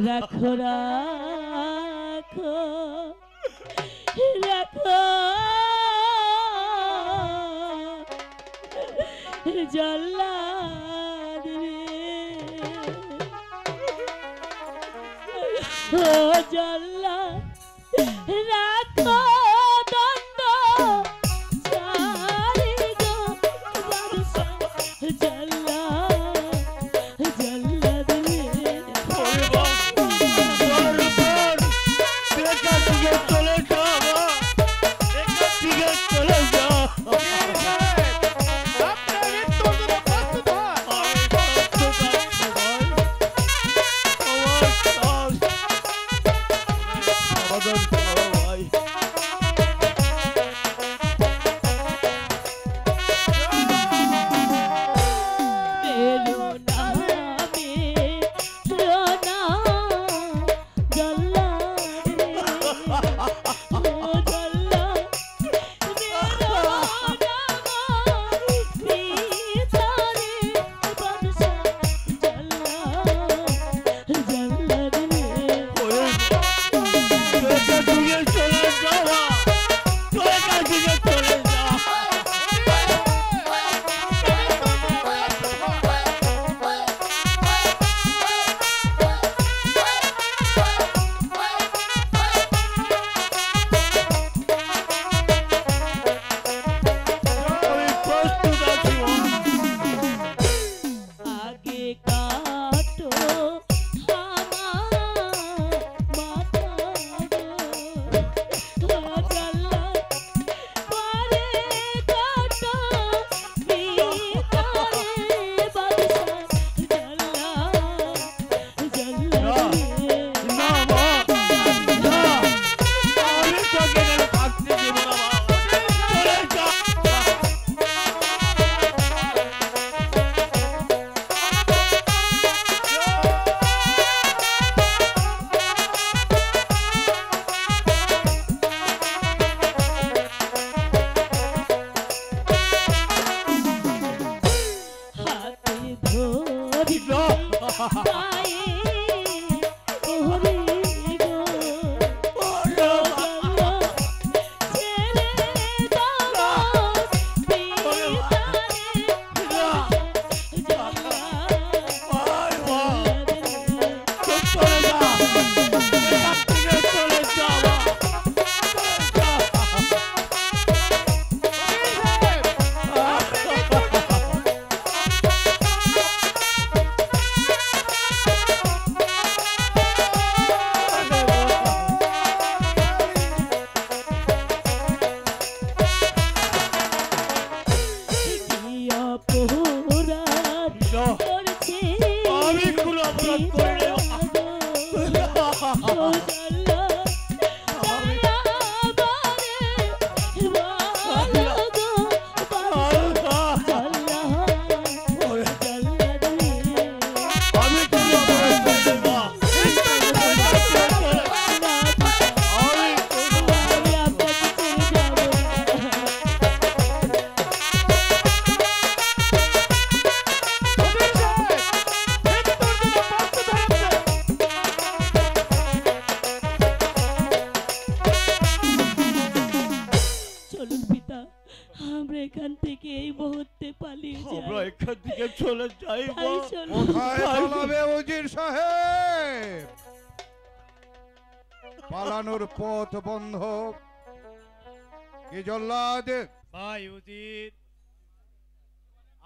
রাখো রাখো রাখো জল্লাদ রে ও জল্লাদ রাখো দণ্ড চারি গো বাদশা জল্লাদ জল্লাদ রে চলে যাও পালানোর পথ বন্ধ কি জল্লাদ ভাই উজির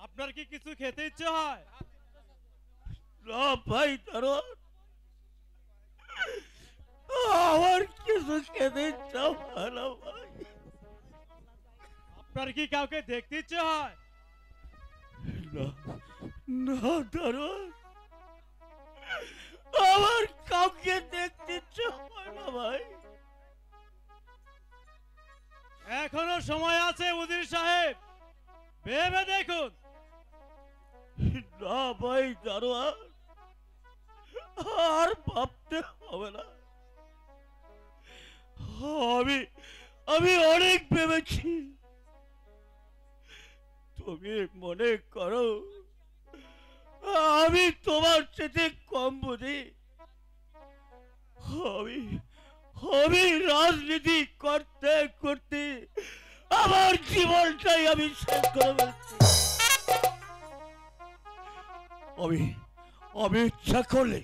আপনার কি কিছু খেতে ইচ্ছে হয়? না ভাই দারোয়ান আমার কিছু খেতে ইচ্ছা হয় না ভাই। আপনার কি কাউকে দেখতে ইচ্ছে হয়? না না দারোয়ান আমার কাউকে দেখতে ইচ্ছে হয় না ভাই। এখনো সময় আছে উজির সাহেব, ভেবে দেখুন। না ভাই দারোয়ান আর ভাবতে হবে না। আমি আমি অনেক ভেবেছি। তুমি মনে করো আমি তোমার সাথে কম বুঝি, আমি আমি রাজনীতি করতে করতে আমার জীবনটাই আমি শেষ করে ফেলছি। আমি আমি ইচ্ছা করলে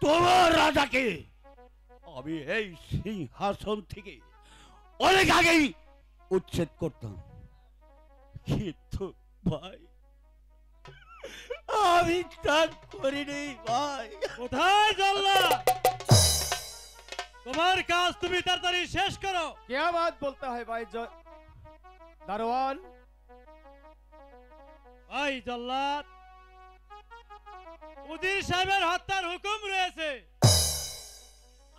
তোমার রাজাকে আমি এই সিংহাসন থেকে অনেক আগেই উচ্ছেদ করতাম, কিন্তু ভাই আমি তা করিনি ভাই। কোথায় জল্লাদ? তোমার কাজ তুমি তাড়াতাড়ি শেষ করো। क्या बात बोलता है भाई दारोয়ান? ভাই জল্লাদ, উজির সাহেবের হত্যার হুকুম রয়েছে,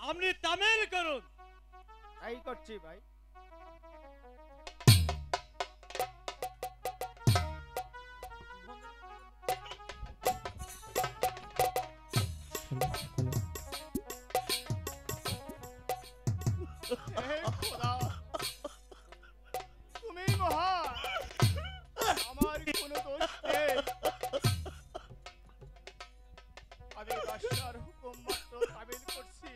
আপনি তামিল করুন। তাই করছি ভাই। হে খোদা, তুমি মহান, আমার কোনো দোষ নেই। আমি বাদশার হুকুম মাত্র তামিল করছি।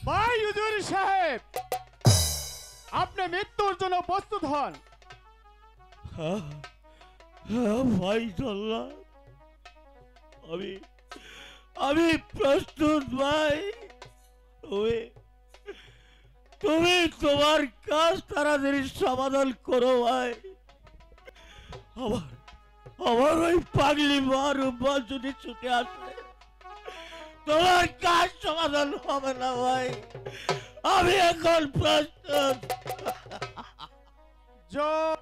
ভাই হুজুর সাহেব, আপনি মৃত্যুর জন্য প্রস্তুত হন। হ্যাঁ, হ্যাঁ ভাই জল্লাদ, আমি আমি প্রস্তুত ভাই। তুমি তোমার কাজ তাড়াতাড়ি সমাধান করো ভাই। আমার আমার ওই পাগলি মার উপর যদি ছুটে আসে তোমার কাজ সমাধান হবে না ভাই। আমি এখন প্রস্তুত। জয়